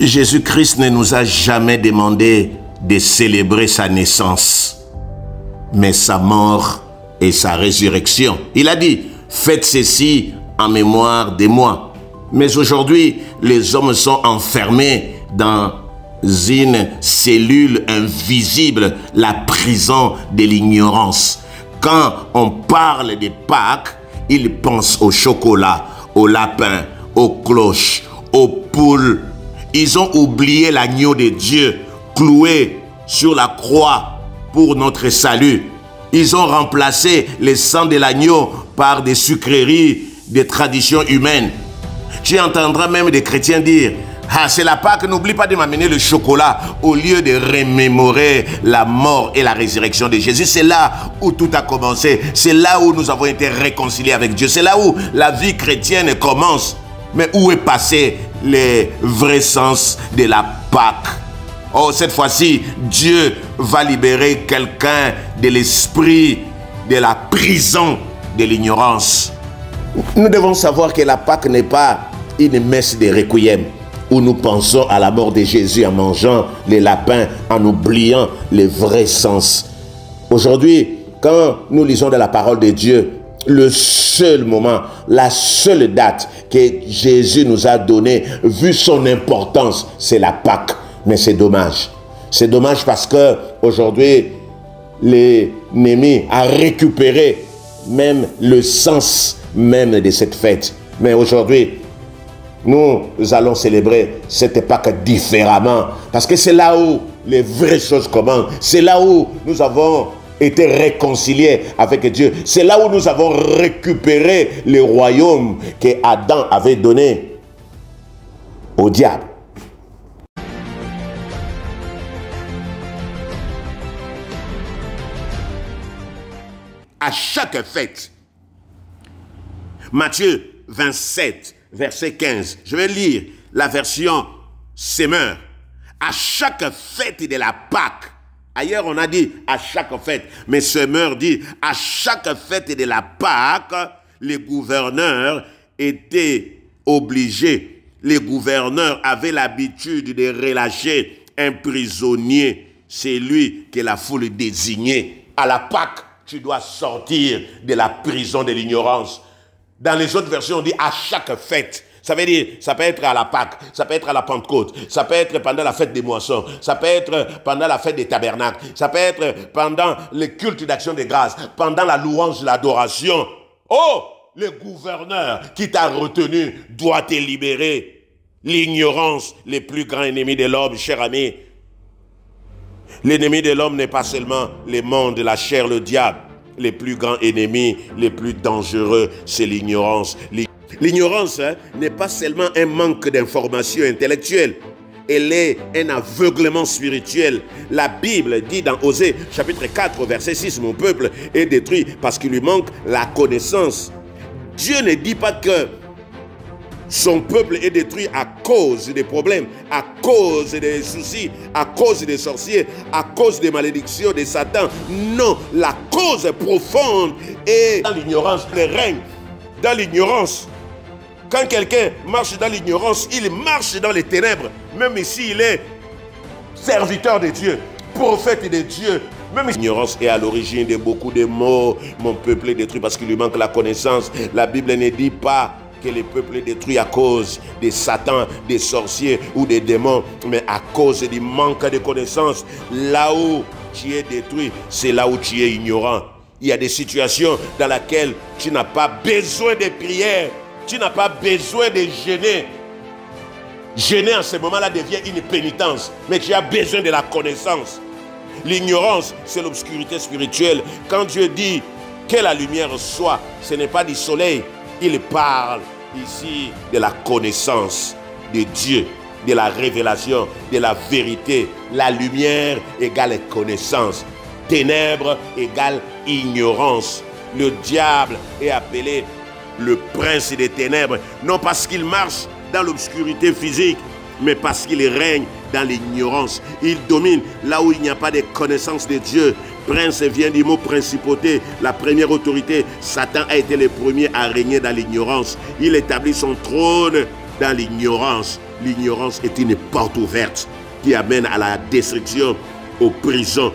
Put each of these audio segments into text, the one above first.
Jésus-Christ ne nous a jamais demandé de célébrer sa naissance, mais sa mort et sa résurrection. Il a dit, faites ceci en mémoire de moi. Mais aujourd'hui, les hommes sont enfermés dans une cellule invisible, la prison de l'ignorance. Quand on parle de Pâques, ils pensent au chocolat, au lapin, aux cloches, aux poules. Ils ont oublié l'agneau de Dieu cloué sur la croix pour notre salut. Ils ont remplacé le sang de l'agneau par des sucreries, des traditions humaines. Tu entendras même des chrétiens dire, ah, c'est la Pâque, n'oublie pas de m'amener le chocolat, au lieu de remémorer la mort et la résurrection de Jésus. C'est là où tout a commencé. C'est là où nous avons été réconciliés avec Dieu. C'est là où la vie chrétienne commence. Mais où est passé le vrai sens de la Pâque? Oh, cette fois-ci, Dieu va libérer quelqu'un de l'esprit de la prison de l'ignorance. Nous devons savoir que la Pâque n'est pas une messe de requiem où nous pensons à la mort de Jésus en mangeant les lapins, en oubliant le vrai sens. Aujourd'hui, quand nous lisons de la parole de Dieu, le seul moment, la seule date que Jésus nous a donnée, vu son importance, c'est la Pâque. Mais c'est dommage. C'est dommage parce que aujourd'hui, l'ennemi a récupéré même le sens même de cette fête. Mais aujourd'hui, nous allons célébrer cette Pâque différemment. Parce que c'est là où les vraies choses commencent. C'est là où nous avons été réconciliés avec Dieu. C'est là où nous avons récupéré le royaume que Adam avait donné au diable. À chaque fête, Matthieu 27, verset 15, je vais lire la version Semeur. À chaque fête de la Pâque, ailleurs on a dit à chaque fête, mais Semeur dit à chaque fête de la Pâque, les gouverneurs étaient obligés, les gouverneurs avaient l'habitude de relâcher un prisonnier, c'est lui que la foule désignait. À la Pâque, tu dois sortir de la prison de l'ignorance. Dans les autres versions, on dit à chaque fête. Ça veut dire, ça peut être à la Pâque, ça peut être à la Pentecôte, ça peut être pendant la fête des moissons, ça peut être pendant la fête des tabernacles, ça peut être pendant le culte d'action de grâce, pendant la louange, l'adoration. Oh, le gouverneur qui t'a retenu doit te libérer. L'ignorance, le plus grand ennemi de l'homme, cher ami. L'ennemi de l'homme n'est pas seulement le monde, la chair, le diable. Les plus grands ennemis, les plus dangereux, c'est l'ignorance. L'ignorance n'est pas seulement un manque d'information intellectuelle. Elle est un aveuglement spirituel. La Bible dit dans Osée, chapitre 4, verset 6, « Mon peuple est détruit parce qu'il lui manque la connaissance. » Dieu ne dit pas que son peuple est détruit à cause des problèmes, à cause des soucis, à cause des sorciers, à cause des malédictions de Satan. Non, la cause profonde est dans l'ignorance, le règne dans l'ignorance. Quand quelqu'un marche dans l'ignorance, il marche dans les ténèbres, même ici il est serviteur de Dieu, prophète de Dieu. Même l'ignorance est à l'origine de beaucoup de maux. Mon peuple est détruit parce qu'il lui manque la connaissance. La Bible ne dit pas que le peuple est détruit à cause de Satan, des sorciers ou des démons, mais à cause du manque de connaissances. Là où tu es détruit, c'est là où tu es ignorant. Il y a des situations dans lesquelles tu n'as pas besoin de prière, tu n'as pas besoin de jeûner. Jeûner en ce moment-là devient une pénitence, mais tu as besoin de la connaissance. L'ignorance, c'est l'obscurité spirituelle. Quand Dieu dit que la lumière soit, ce n'est pas du soleil. Il parle ici de la connaissance de Dieu, de la révélation, de la vérité. La lumière égale connaissance. Ténèbres égale ignorance. Le diable est appelé le prince des ténèbres, non parce qu'il marche dans l'obscurité physique, mais parce qu'il règne dans l'ignorance. Il domine là où il n'y a pas de connaissance de Dieu. Prince vient du mot principauté, la première autorité. Satan a été le premier à régner dans l'ignorance. Il établit son trône dans l'ignorance. l'ignorance est une porte ouverte qui amène à la destruction, aux prisons.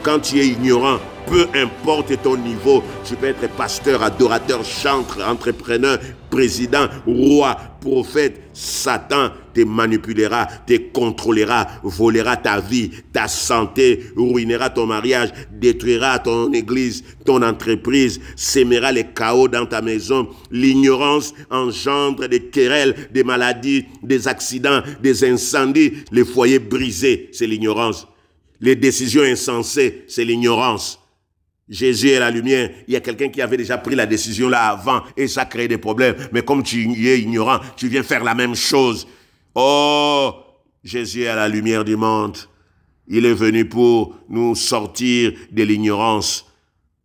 Quand tu es ignorant, peu importe ton niveau, tu peux être pasteur, adorateur, chantre, entrepreneur, président, roi, prophète. Satan te manipulera, te contrôlera, volera ta vie, ta santé, ruinera ton mariage, détruira ton église, ton entreprise, sèmera les chaos dans ta maison. L'ignorance engendre des querelles, des maladies, des accidents, des incendies. Les foyers brisés, c'est l'ignorance. Les décisions insensées, c'est l'ignorance. Jésus est la lumière. Il y a quelqu'un qui avait déjà pris la décision là avant et ça crée des problèmes. Mais comme tu es ignorant, tu viens faire la même chose. Oh, Jésus est la lumière du monde. Il est venu pour nous sortir de l'ignorance.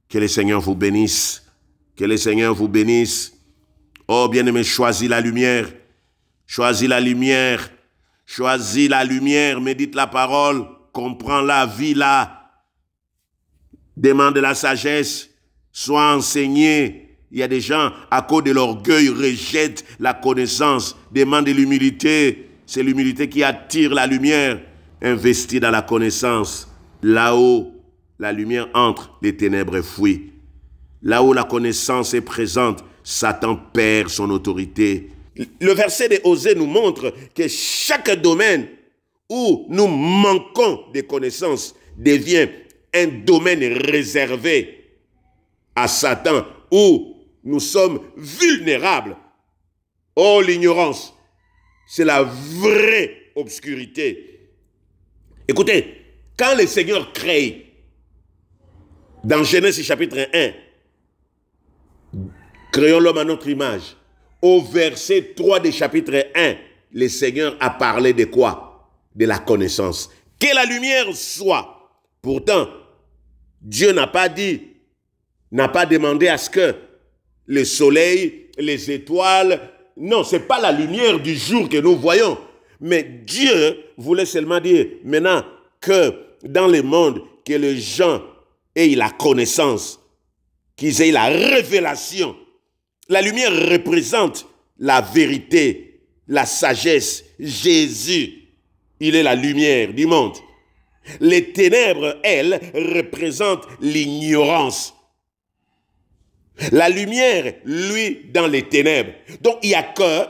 Que le Seigneur vous bénisse. Que le Seigneur vous bénisse. Oh, bien-aimé, choisis la lumière. Choisis la lumière. Choisis la lumière. Médite la parole. Comprends la vie là. Demande la sagesse, sois enseigné. Il y a des gens, à cause de l'orgueil, rejettent la connaissance. Demande de l'humilité. C'est l'humilité qui attire la lumière. Investis dans la connaissance. Là-haut, la lumière entre, les ténèbres fuient. Là où la connaissance est présente, Satan perd son autorité. Le verset de Osée nous montre que chaque domaine où nous manquons de connaissances devient un domaine réservé à Satan, où nous sommes vulnérables. Oh, l'ignorance, c'est la vraie obscurité. Écoutez, quand le Seigneur crée, dans Genèse chapitre 1, créons l'homme à notre image, au verset 3 du chapitre 1, le Seigneur a parlé de quoi? De la connaissance. Que la lumière soit. Pourtant, Dieu n'a pas dit, n'a pas demandé à ce que le soleil, les étoiles, non, ce n'est pas la lumière du jour que nous voyons. Mais Dieu voulait seulement dire, maintenant que dans le monde, que les gens aient la connaissance, qu'ils aient la révélation. La lumière représente la vérité, la sagesse. Jésus, il est la lumière du monde. Les ténèbres, elles, représentent l'ignorance. La lumière, lui, dans les ténèbres. Donc, il n'y a que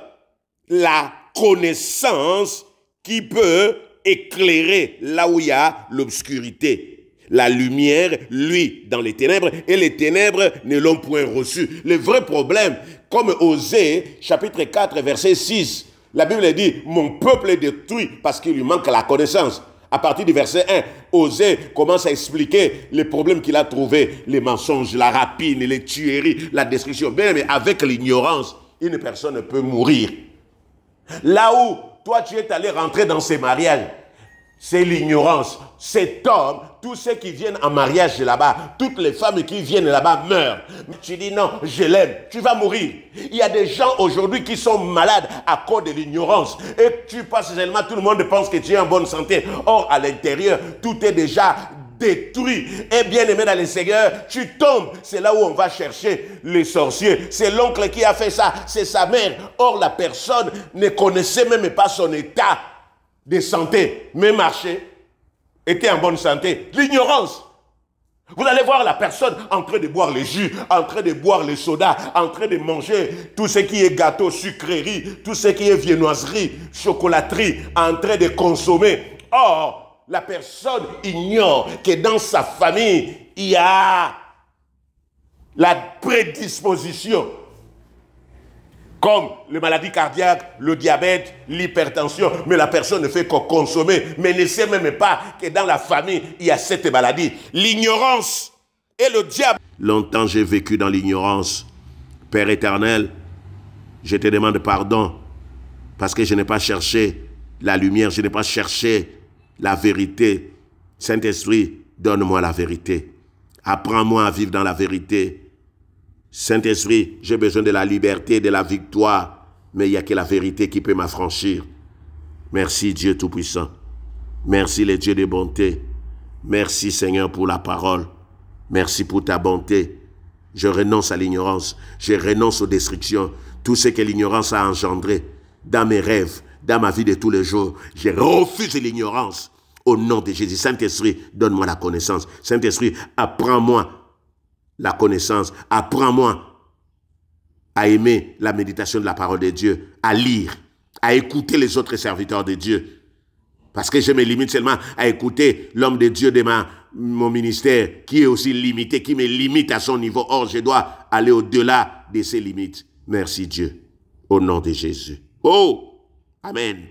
la connaissance qui peut éclairer là où il y a l'obscurité. La lumière, lui, dans les ténèbres, et les ténèbres ne l'ont point reçu. Le vrai problème, comme Osée, chapitre 4, verset 6, la Bible dit, mon peuple est détruit parce qu'il lui manque la connaissance. À partir du verset 1, Osée commence à expliquer les problèmes qu'il a trouvés, les mensonges, la rapine, les tueries, la destruction. Bien, mais avec l'ignorance, une personne peut mourir. Là où toi tu es allé rentrer dans ces mariages, c'est l'ignorance. Cet homme, tous ceux qui viennent en mariage là-bas, toutes les femmes qui viennent là-bas meurent. Tu dis non, je l'aime, tu vas mourir. Il y a des gens aujourd'hui qui sont malades à cause de l'ignorance. Et tu passes seulement, tout le monde pense que tu es en bonne santé. Or, à l'intérieur, tout est déjà détruit. Et bien aimé dans le Seigneur, tu tombes. C'est là où on va chercher les sorciers. C'est l'oncle qui a fait ça, c'est sa mère. Or, la personne ne connaissait même pas son état de santé, mais marchait, était en bonne santé. L'ignorance. Vous allez voir la personne en train de boire les jus, en train de boire les sodas, en train de manger tout ce qui est gâteau, sucrerie, tout ce qui est viennoiserie, chocolaterie, en train de consommer. Or, la personne ignore que dans sa famille, il y a la prédisposition. Comme les maladies cardiaques, le diabète, l'hypertension. Mais la personne ne fait que consommer. Mais ne sait même pas que dans la famille, il y a cette maladie. L'ignorance et le diable. Longtemps, j'ai vécu dans l'ignorance. Père éternel, je te demande pardon. Parce que je n'ai pas cherché la lumière. Je n'ai pas cherché la vérité. Saint-Esprit, donne-moi la vérité. Apprends-moi à vivre dans la vérité. Saint-Esprit, j'ai besoin de la liberté, de la victoire, mais il n'y a que la vérité qui peut m'affranchir. Merci Dieu Tout-Puissant. Merci les dieux de bonté. Merci Seigneur pour la parole. Merci pour ta bonté. Je renonce à l'ignorance. Je renonce aux destructions. Tout ce que l'ignorance a engendré dans mes rêves, dans ma vie de tous les jours. Je refuse l'ignorance. Au nom de Jésus, Saint-Esprit, donne-moi la connaissance. Saint-Esprit, apprends-moi la connaissance. Apprends-moi à aimer la méditation de la parole de Dieu, à lire, à écouter les autres serviteurs de Dieu. Parce que je me limite seulement à écouter l'homme de Dieu de mon ministère, qui est aussi limité, qui me limite à son niveau. Or, je dois aller au-delà de ses limites. Merci Dieu, au nom de Jésus. Oh, Amen.